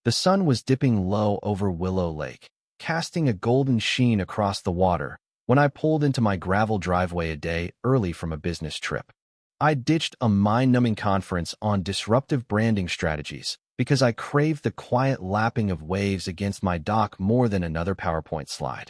The sun was dipping low over Willow Lake, casting a golden sheen across the water when I pulled into my gravel driveway a day early from a business trip. I ditched a mind-numbing conference on disruptive branding strategies because I craved the quiet lapping of waves against my dock more than another PowerPoint slide.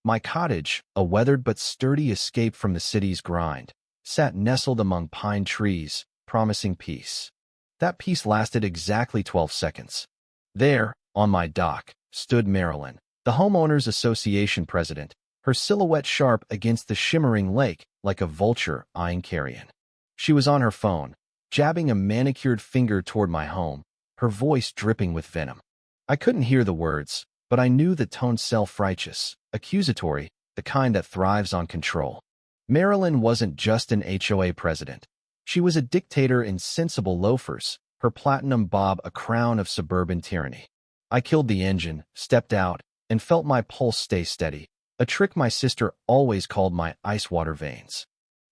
My cottage, a weathered but sturdy escape from the city's grind, sat nestled among pine trees, promising peace. That peace lasted exactly 12 seconds. There, on my dock, stood Marilyn, the Homeowners Association president, her silhouette sharp against the shimmering lake like a vulture eyeing carrion. She was on her phone, jabbing a manicured finger toward my home, her voice dripping with venom. I couldn't hear the words, but I knew the tone self-righteous, accusatory, the kind that thrives on control. Marilyn wasn't just an HOA president. She was a dictator in sensible loafers, her platinum bob a crown of suburban tyranny. I killed the engine, stepped out, and felt my pulse stay steady, a trick my sister always called my ice water veins.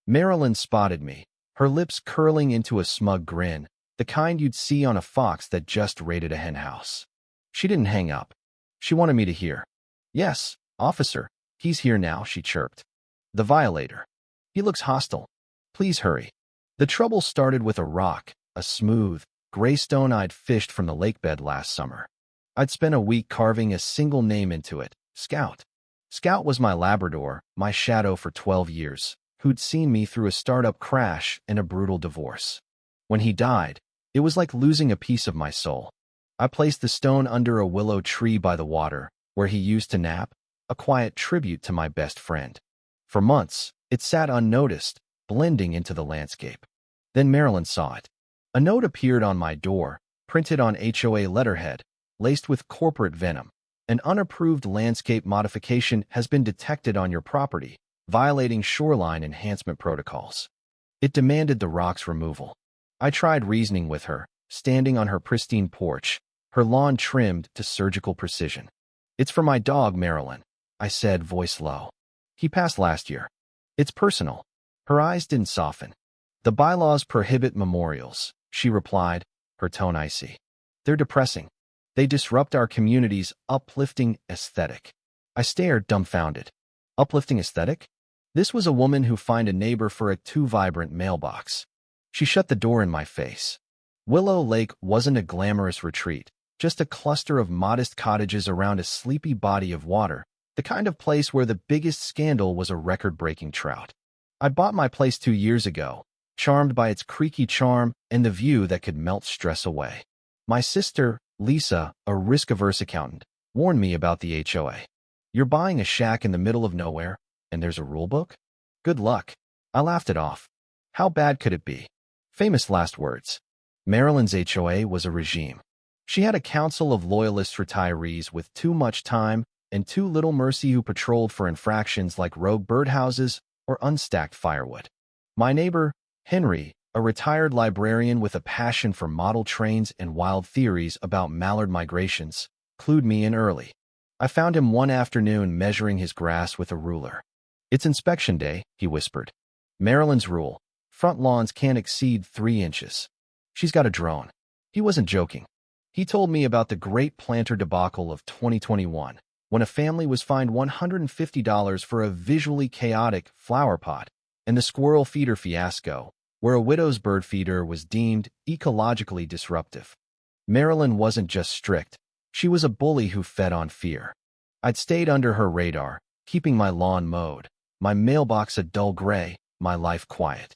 Marilyn spotted me, her lips curling into a smug grin, the kind you'd see on a fox that just raided a henhouse. She didn't hang up. She wanted me to hear. "Yes, officer, he's here now," she chirped. "The violator. He looks hostile. Please hurry." The trouble started with a rock, a smooth, gray stone I'd fished from the lakebed last summer. I'd spent a week carving a single name into it, Scout. Scout was my Labrador, my shadow for 12 years, who'd seen me through a startup crash and a brutal divorce. When he died, it was like losing a piece of my soul. I placed the stone under a willow tree by the water, where he used to nap, a quiet tribute to my best friend. For months, it sat unnoticed, blending into the landscape. Then Marilyn saw it. A note appeared on my door, printed on HOA letterhead, laced with corporate venom. "An unapproved landscape modification has been detected on your property, violating shoreline enhancement protocols." It demanded the rock's removal. I tried reasoning with her, standing on her pristine porch, her lawn trimmed to surgical precision. "It's for my dog, Marilyn," I said, voice low. "He passed last year. It's personal." Her eyes didn't soften. "The bylaws prohibit memorials," she replied, her tone icy. "They're depressing. They disrupt our community's uplifting aesthetic." I stared, dumbfounded. Uplifting aesthetic? This was a woman who fined a neighbor for a too vibrant mailbox. She shut the door in my face. Willow Lake wasn't a glamorous retreat, just a cluster of modest cottages around a sleepy body of water, the kind of place where the biggest scandal was a record-breaking trout. I bought my place 2 years ago, charmed by its creaky charm and the view that could melt stress away. My sister, Lisa, a risk-averse accountant, warned me about the HOA. "You're buying a shack in the middle of nowhere, and there's a rulebook? Good luck." I laughed it off. How bad could it be? Famous last words. Marilyn's HOA was a regime. She had a council of loyalist retirees with too much time and too little mercy who patrolled for infractions like rogue birdhouses or unstacked firewood. My neighbor, Henry, a retired librarian with a passion for model trains and wild theories about mallard migrations, clued me in early. I found him one afternoon measuring his grass with a ruler. "It's inspection day," he whispered. "Marilyn's rule. Front lawns can't exceed 3 inches. She's got a drone." He wasn't joking. He told me about the great planter debacle of 2021, when a family was fined $150 for a visually chaotic flower pot, and the squirrel feeder fiasco, where a widow's bird feeder was deemed ecologically disruptive. Marilyn wasn't just strict. She was a bully who fed on fear. I'd stayed under her radar, keeping my lawn mowed, my mailbox a dull gray, my life quiet.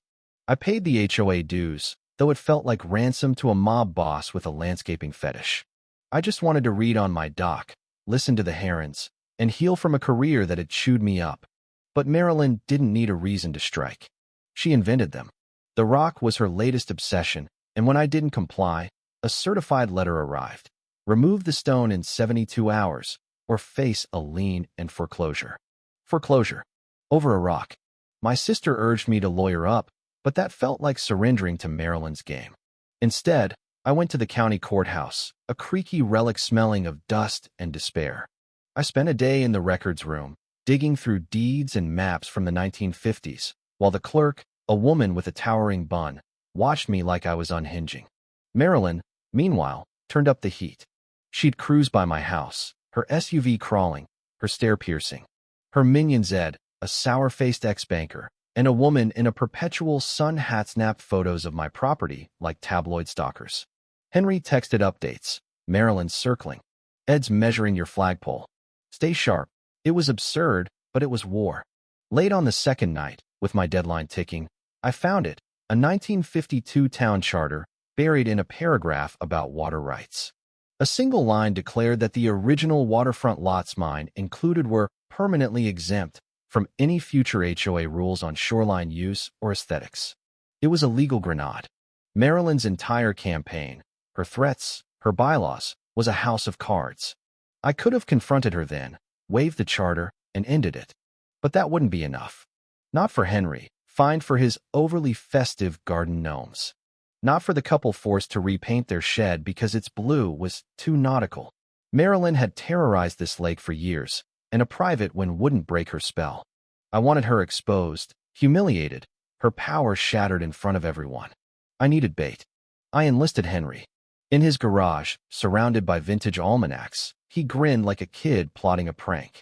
I paid the HOA dues, though it felt like ransom to a mob boss with a landscaping fetish. I just wanted to read on my dock, listen to the herons, and heal from a career that had chewed me up. But Marilyn didn't need a reason to strike. She invented them. The rock was her latest obsession, and when I didn't comply, a certified letter arrived. Remove the stone in 72 hours, or face a lien and foreclosure. Foreclosure. Over a rock. My sister urged me to lawyer up, but that felt like surrendering to Marilyn's game. Instead, I went to the county courthouse, a creaky relic smelling of dust and despair. I spent a day in the records room, digging through deeds and maps from the 1950s, while the clerk, a woman with a towering bun, watched me like I was unhinging. Marilyn, meanwhile, turned up the heat. She'd cruise by my house, her SUV crawling, her stare piercing. Her minion Zed, a sour-faced ex-banker, and a woman in a perpetual sun hat snapped photos of my property like tabloid stalkers. Henry texted updates. Marilyn's circling. Ed's measuring your flagpole. Stay sharp. It was absurd, but it was war. Late on the second night, with my deadline ticking, I found it, a 1952 town charter buried in a paragraph about water rights. A single line declared that the original waterfront lots mine included were permanently exempt from any future HOA rules on shoreline use or aesthetics. It was a legal grenade. Marilyn's entire campaign, her threats, her bylaws, was a house of cards. I could have confronted her then, waived the charter, and ended it. But that wouldn't be enough. Not for Henry, fined for his overly festive garden gnomes. Not for the couple forced to repaint their shed because its blue was too nautical. Marilyn had terrorized this lake for years, and a private one wouldn't break her spell. I wanted her exposed, humiliated, her power shattered in front of everyone. I needed bait. I enlisted Henry. In his garage, surrounded by vintage almanacs, he grinned like a kid plotting a prank.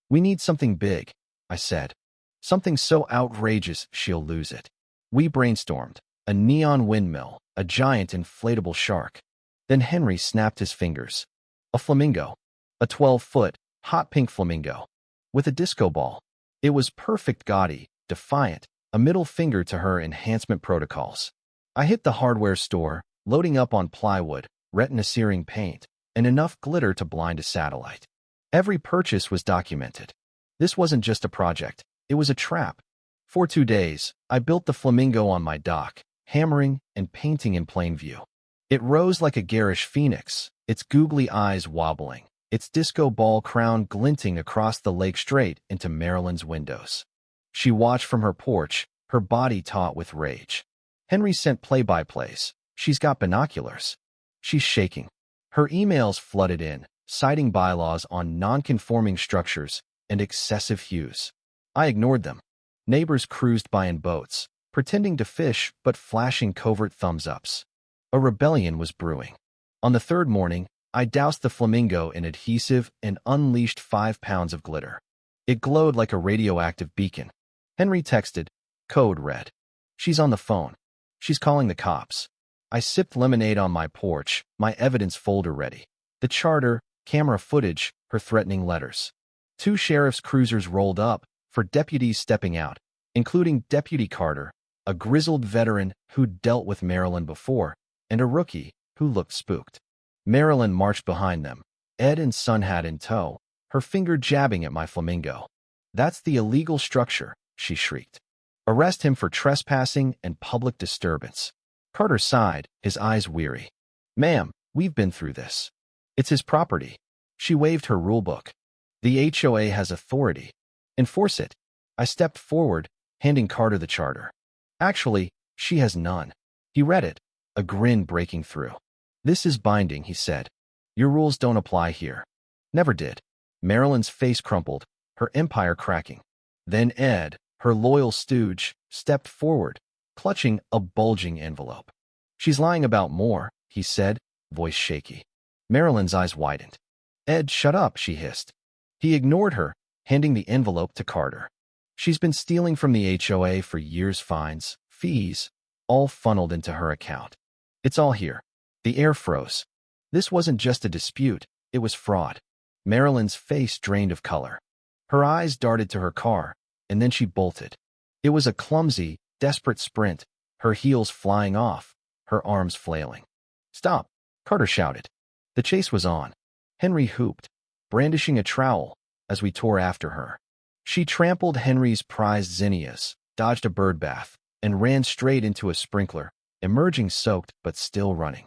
We need something big, I said. Something so outrageous she'll lose it. We brainstormed. A neon windmill, a giant inflatable shark. Then Henry snapped his fingers. A flamingo. A 12-foot, hot pink flamingo. With a disco ball. It was perfect, gaudy, defiant, a middle finger to her enhancement protocols. I hit the hardware store, loading up on plywood, retina-searing paint, and enough glitter to blind a satellite. Every purchase was documented. This wasn't just a project, it was a trap. For 2 days, I built the flamingo on my dock, hammering and painting in plain view. It rose like a garish phoenix, its googly eyes wobbling, its disco ball crown glinting across the lake straight into Marilyn's windows. She watched from her porch, her body taut with rage. Henry sent play-by-plays. She's got binoculars. She's shaking. Her emails flooded in, citing bylaws on non-conforming structures and excessive hues. I ignored them. Neighbors cruised by in boats, pretending to fish but flashing covert thumbs-ups. A rebellion was brewing. On the third morning, I doused the flamingo in adhesive and unleashed 5 pounds of glitter. It glowed like a radioactive beacon. Henry texted, code red. She's on the phone. She's calling the cops. I sipped lemonade on my porch, my evidence folder ready. The charter, camera footage, her threatening letters. 2 sheriff's cruisers rolled up, for deputies stepping out, including Deputy Carter, a grizzled veteran who'd dealt with Marilyn before, and a rookie who looked spooked. Marilyn marched behind them, Ed and Sunhat in tow, her finger jabbing at my flamingo. That's the illegal structure, she shrieked. Arrest him for trespassing and public disturbance. Carter sighed, his eyes weary. Ma'am, we've been through this. It's his property. She waved her rulebook. The HOA has authority. Enforce it. I stepped forward, handing Carter the charter. Actually, she has none. He read it, a grin breaking through. This is binding, he said. Your rules don't apply here. Never did. Marilyn's face crumpled, her empire cracking. Then Ed, her loyal stooge, stepped forward, clutching a bulging envelope. She's lying about more, he said, voice shaky. Marilyn's eyes widened. Ed, shut up, she hissed. He ignored her, handing the envelope to Carter. She's been stealing from the HOA for years, fines, fees, all funneled into her account. It's all here. The air froze. This wasn't just a dispute, it was fraud. Marilyn's face drained of color. Her eyes darted to her car, and then she bolted. It was a clumsy, desperate sprint, her heels flying off, her arms flailing. Stop, Carter shouted. The chase was on. Henry hooped, brandishing a trowel, as we tore after her. She trampled Henry's prized zinnias, dodged a birdbath, and ran straight into a sprinkler, emerging soaked but still running.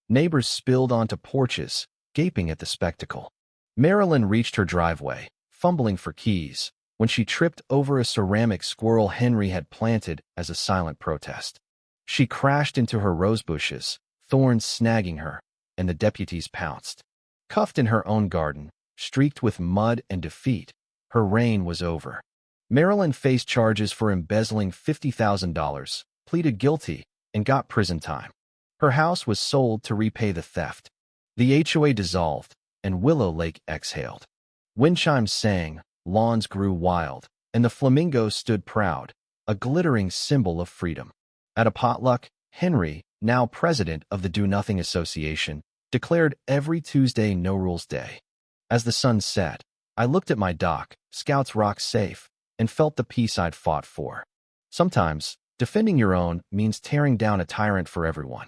Neighbors spilled onto porches, gaping at the spectacle. Marilyn reached her driveway, fumbling for keys, when she tripped over a ceramic squirrel Henry had planted as a silent protest. She crashed into her rose bushes, thorns snagging her, and the deputies pounced. Cuffed in her own garden, streaked with mud and defeat, her reign was over. Marilyn faced charges for embezzling $50,000, pleaded guilty, and got prison time. Her house was sold to repay the theft. The HOA dissolved, and Willow Lake exhaled. Wind chimes sang, lawns grew wild, and the flamingos stood proud, a glittering symbol of freedom. At a potluck, Henry, now president of the Do Nothing Association, declared every Tuesday No Rules Day. As the sun set, I looked at my dock, Scouts Rock safe, and felt the peace I'd fought for. Sometimes, defending your own means tearing down a tyrant for everyone.